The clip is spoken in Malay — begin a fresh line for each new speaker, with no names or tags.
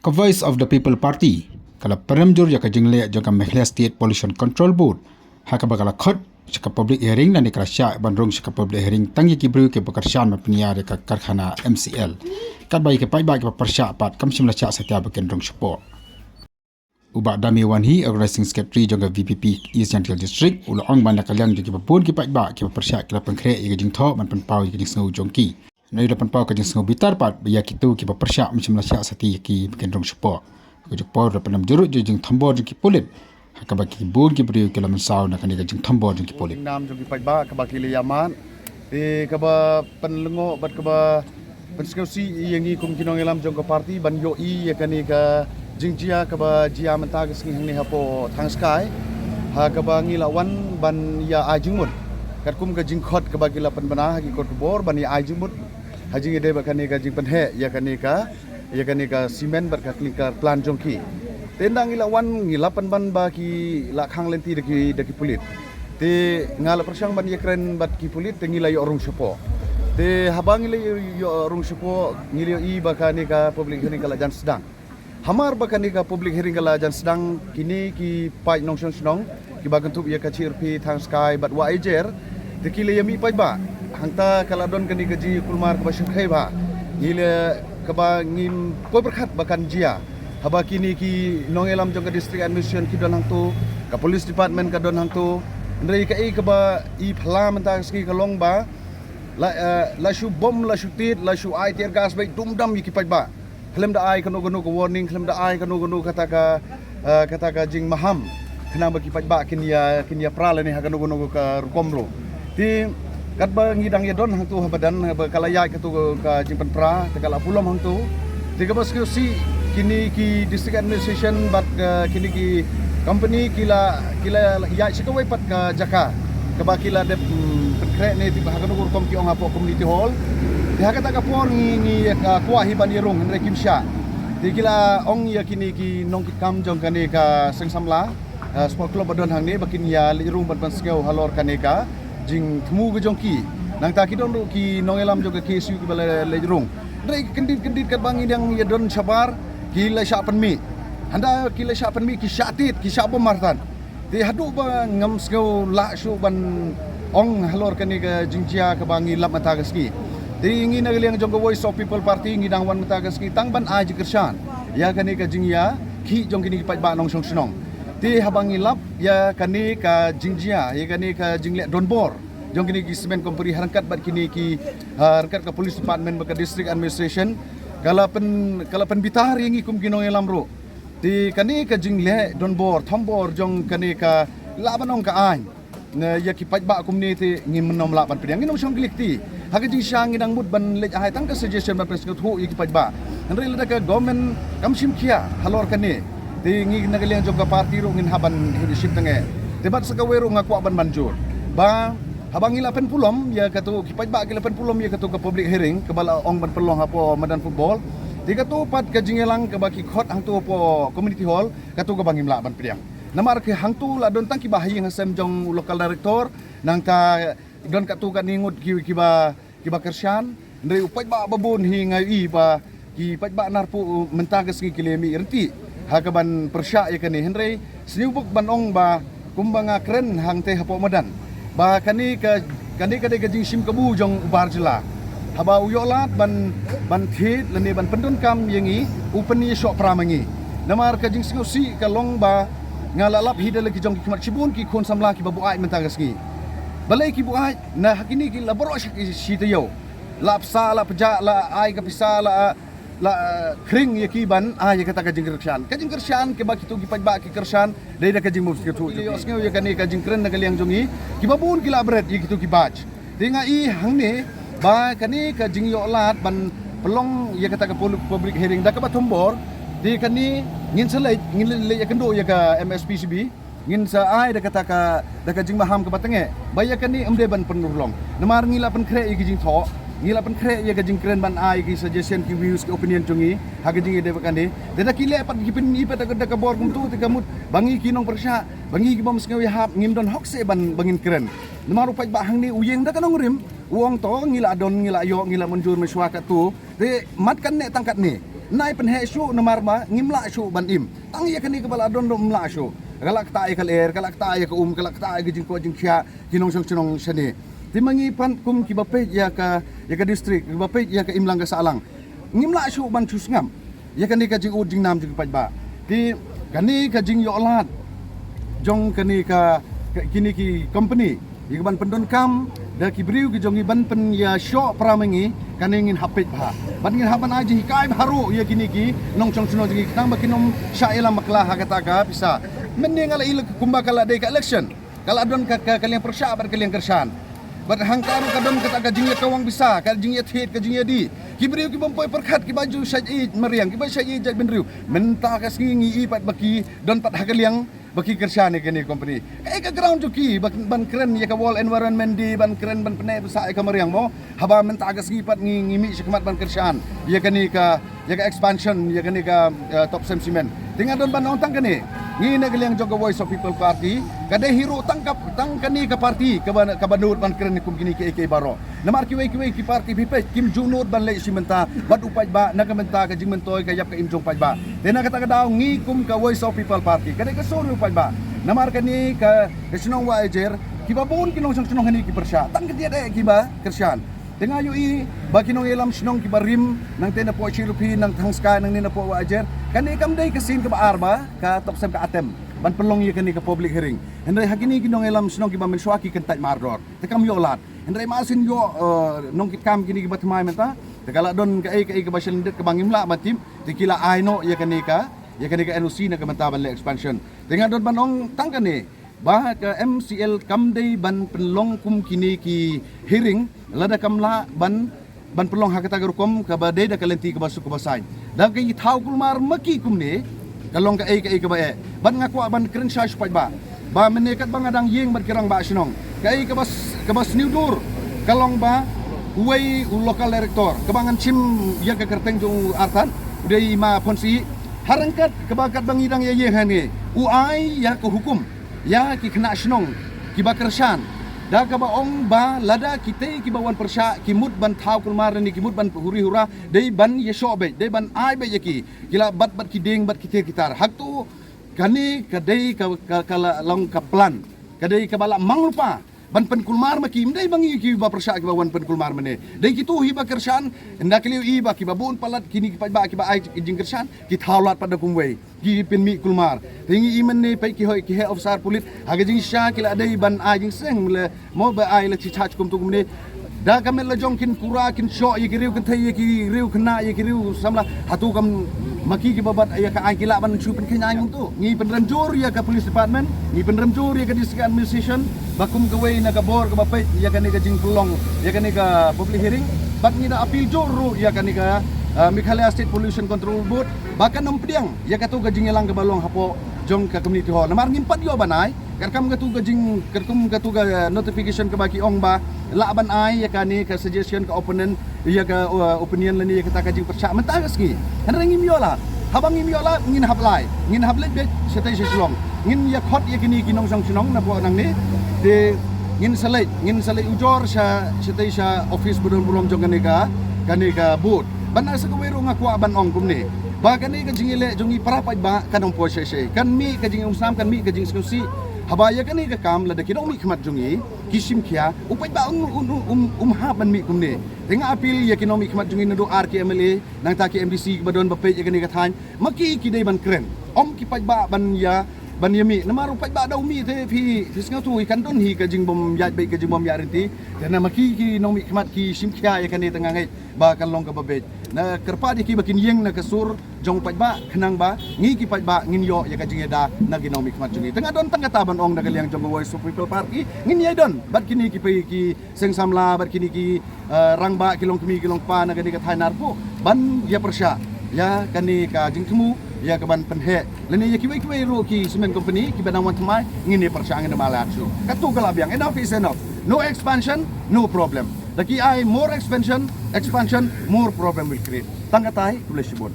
Ka Voice of the People Party kala peramjur ya ka jingle jangka Meghalaya State Pollution Control Board haka bakala khot saka public hearing na nikra sya bandrong saka public hearing tangi ki bru ke bakarsan mapniya ka karkhana MCL kat bai ke pai ba ke persya pat kamsim la sya satya bakendrong support Uba Dami Wanhi, Organizing Secretary jangka VPP East Central District, ula ong ban nakalyang jangki papun ki pai ba ki persya kala pengkre ya jing tho man panpau ya jing sngu jongki. Nai la panpau ka jing sngu bitar pat ya kitu ki persya macam la sya sati ki bakendrong support. Ko jupor la panam jurut jing thambo jangki pulit. Haka baki bun ki bri kala mansau na kani jing thambo jangki pulit.
Nam jangki pai ba ka baki le yaman. Te ka ba panlengo bat ka ba pensekusi yang ni kum kinong elam jangka parti ban yo I ya kani ka jingjia kaba jia mentag sing ni hapo thang sky ha kaba ngila wan ban ya ajingmut kat kum ka jingkhot kaba gila pan bana gi kot bor ban ya ajingmut hajing ide ba kani ka jing pan he ya kani ka simen bar ka klingkar plan jongki tendang ngila wan ngila pan ban ba ki la khang lenti deki pulit te ngala persang ban ya kren bat ki pulit te ngila yo rung sepo te habang ngila yo rung sepo ngila I ba kani ka public hearing kala jan sedang Hamar bakani ka public hearing kala jan sedang kini ki pai nong snong ki bagan tu ya ka chirpi thang sky but wa ejer te ki le yami pai ba hangta kala don kani ka ji kulmar ka bashin khai ba ile ka ba ngim poi berkhat bakan jia haba kini ki nong elam jong ka district administration ki don hang tu ka police department ka don hang tu ndrei ka I ka ba I phla menta ski ka long ba la shu bom la shu tit la shu ai tear gas bai dum dam ki pai ba Kelem da ai kanu warning kelem da ai kanu kata ka jing maham kena bagi pai ba kinia pral ni ha kanu ka komro ti kat ba ngidang ya don hang tu badan ba kalaya ka tu ka jing pen pra te kala pulom hang tu ti ka bas si kini ki district administration bat kini ki company kila ya sikawai pat ka jaka ka ba kila de kre ni ti ha kanu kom ki ong apo community hall dia kata kapor ni kuah hiban irung Henry Kimsha. Di kila ong ya kini ki nong kam jong kane ka sengsamla sport club badon hang ni bakin ya irung ban skeu halor kane ka jing thmu ge jong ki. Nang ta ki don ki nong elam jong ke KSU ki bala le irung. Dai kendit kat bang yang ya don sabar ki la sya penmi. Handa ki la sya penmi ki syatit ki sya martan. Di hadu ba ngam skeu la syu ban ong halor kane ka jingjia ka bangi lap mata gaski. Di ingin nagliang jong Voice of People Party ngidang wan matagas ki tang ban aji kersan ya kani ka jingya ki jong kini pai ba nong song snong ti habang ilap ya kani ka jingjia ya kani ka jingle donbor jong kini ki semen company harangkat bat kini ki harangkat ka police department ba ka district administration kala pen bitar yang ikum kinong elam ro ti kani ka jingle donbor thombor jong kani ka labanong ka an na ya ki pai ba kumni ti ngin menom laban pediang nginong song klik ti haka jing syang ngidang mut ban lej ahai tang ka suggestion ban presku thu iki pai ba nri le ka government kamsim kia halor kani ti ngi nagaliang jog ka party ro ngin haban leadership tange debat sakawero ngakwa ban manjur ba habang ila pen pulom ya katu ki pai ba ki pen pulom ya katu ka public hearing ke bala ong ban pelong apo madan football ti katu pat ka jingelang ka baki khot hang tu po community hall katu ka bangim la ban pediang namar ke hang tu la don tang ki bahi ngasem jong local director nang ta don katu ka ningut ki ba kersian ndai upai ba babon hi ngai I ba ki pai ba narpu mentagas ki kilemi renti hakaban persya ya kani hendrai sniubuk banong ba kumbanga kren hang te hapo madan ba kani ka de jing sim kabu jong ubar jela haba uyolat ban thit lani ban pendon kam yangi upani sok pramangi namar ka jing si ka long ba ngalalap hidal ki jong ki kmat sibun ki khon samla ki babu ai mentagas ki balai ki buai na hakini ki laboro si tayo lapsa la peja la ai ka pisa la kring ya ki ban ai kata ka jing kersian ke baki tu ki pai ba ki kersian dai da ka jing mus ki tu os ngeu ya kani ka jing kren na kaliang jongi ki babun ki labret ya ki tu ki baj dinga I hang ni ba kani ka jing yo lat ban pelong ya kata ka public hearing da ka ba tombor di kani ngin selai ngin le ya kendo ya ka MSPCB ngin sa ai da kata ka jing maham ka batenge bayakan ni emde ban penurlong namar ngila pen kre ki jing tho ngila pen kre ya ka jing kren ban ai ki suggestion ki views ki opinion chungi ha ka jing ide bakande deda kile pat ki pen ni pat ka bor kum tu ti kamut bangi ki nong persya bangi ki bom skeu ya hap ngim don hok se ban bangin kren namar upai ba hang ni uyeng da kanong rim uang to ngila don ngila yo ngila munjur meswa ka tu de mat kan ne tangkat ni nai penhe syu namar ma ngimla syu ban im tang ya kani kepala don do mla syu galak ta ai kal er galak ta ai ka galak ta ai jing ko jing kya kinong sang chinong sene timangi pan kum ki bape ya ka distrik ki bape ya ka imlang ka salang ngimla syu ban chu ngam ya kani ka jing jing nam jing paj ba ti kani ka jing yo lat jong kani ka kini ki company ban pendon kam da ki briu ki jongi ban pen ya syo pramengi kaningin hapit ba ban ngin haban aji kai haru ya kini ki nong chong chuno ji nang bakinom syaila makla hakata ka bisa mending ala il kumba kala de ka election kala don ka kalian persya bar kalian kersan bar hangkaru ka don kata ka jingya kawang bisa ka jingya thit ka jingya di ki briu ki bompoi perkhat ki baju syai meriang ki baju syai jat ben riu menta ka singi ipat baki don pat hakaliang baki kerja ni kini company. Ka ground juki ban keren ya ka wall environment di ban keren ban penai besar ka meriang mo. Haba menta agak segipat ngimi sekmat ban kerjaan. Ya kani ka expansion ya kani ka top sem cement. Tinggal don ban ontang kani. Ngi negeliang joga Voice of People Party kada hero tangkap tang kani ka party ka banut ban keren kum kini ke baro. Namar kiwei ki party pipe kim junut ban le simenta bad upaj ba nagamenta ka jingmentoy ka yap ka imjong paj ba. Tena kata daw ngi kum ka Voice of People Party kada ka suru paj ba. Namar kani ka sinong wa ejer kibabun kinong sang sinong hani ki persya. Tang kedia de kiba kersian. Tengah yui bagi nong elam sinong kibarim nang tena po chilupi nang tangska nang nina po wa ejer kani kamday kasin ka arba ka toksem ka atem ban pelong ye kani ka public hearing hendai hakini kinong elam sinong kiba mensuaki kentai mardor tekam yolat hendai masin yo nong kitkam kini kiba tmai menta tegala don ka ka basel ndet ka bangimla matim tikila aino ye kani ka NOC na kamantaban le expansion tengah don banong tangkani bah ke MCL kamday ban pelong kum kini ki hearing lada kamla ban pelong hakata garukom ka badai da kalenti ka basuk ka basay da kay thau kulmar maki kumne kalong ka ka ba ban ngaku ban kren sha spaj ba menekat bang adang yeng bat kirang ba sinong ka bas new dur kalong ba uway local director kebangan chim ya ka kerteng jong artan dei ma ponsi harangkat kebakat bang idang ye hani uai ya ke hukum ya ki kena senong ki bakersan da ka ba ong ba lada kite ki bawan persya ki mud ban thau kulmar ni ki mud ban huri hura dei ban ye shobe dei ban ai be yaki kila bat ki ding bat ki kitar hak tu kani kadai ka long ka plan kadai ka bala manglupa ban pen kulmar maki dei bangi ki ba persya ki bawan pen kulmar mene dei ki tu hi ba kersan nda kiliu i ba ki babun palat kini ki ba ki ba ai jing kersan ki thaulat pada kumwei ki pen mi kulmar tingi iman ni pai ki hoi ki he ofsar pulit haga jing sha kila dei ban ai jing seng le mo ba ai le chi chach kum tu kum ni da kamel la jong kin kura kin sho ye ki riu kin thai ye ki riu kena ye ki riu samla hatu kam maki ki babat ya ka ai kila ban chu pen kenya ngung tu ngi pen ramjur ya ka police department ngi pen ramjur ya ka district administration bakum ka wei na ka bor ka bapai ya ka ni ka jing pulong ya ka ni ka public hearing bak ni da appeal juru ya ka ni ka Meghalaya State Pollution Control Board bahkan nompriang ya ka tu ka jing elang ka balong hapo jong ka community hall namar ngimpat yo banai karkam ka tu ka jing karkum ka tu ka notification ka baki ong ba laban ai ya ka ni ka suggestion ka opponent ya ka opinion lani ya ka ta ka jing persya mentagas ki hanrang imyola habang imyola ngin hablai be setai seslong ngin ya khot ya kini kinong sang sinong na po nang ni de ngin salai ujor sa setai sa office budon bulom jong kani ka boot ban asa ko wero nga kwa ban ong kumni ba kani ka jingile jongi parapaj ba kanong po shay kan mi ka jing usam kan mi ka jing skusi habaya kani ka kam lada kidong mi khmat jongi kisim kya upaj ba ha ban mi kumni tenga apil ya kino mi khmat jongi nado RKMLA nang ta ki MDC badon ba pe ya kani ka than maki ki dei ban kren om ki paj ba ban yami namaru paj ba daw mi te phi fisnga tu ikan don hi ka jing bom ya be ka jing bom ya rinti tena maki ki nomi khmat ki sim kya ya kani tanga ngai ba kan long ka babe na kerpa di ki bakin yeng na kasur jong paj ba khnang ba ngi ki paj ba ngin yo ya ka jing da na ginomi khmat jungi tanga don tanga taban ong na kaliang jong Voice of People Party ngin yai don bat kini ki pai ki seng samla bat kini ki rang ba kilong kemi kilong pa na kani ka thainar po ban ya persya ya kani ka jing kemu ya kaban penhe leni ya kiwai ro ki cement company ki banang wan tmai ngini persang na malatsu katu kalabiang enough is enough no expansion no problem laki ai more expansion more problem will create tangatai tulis sibon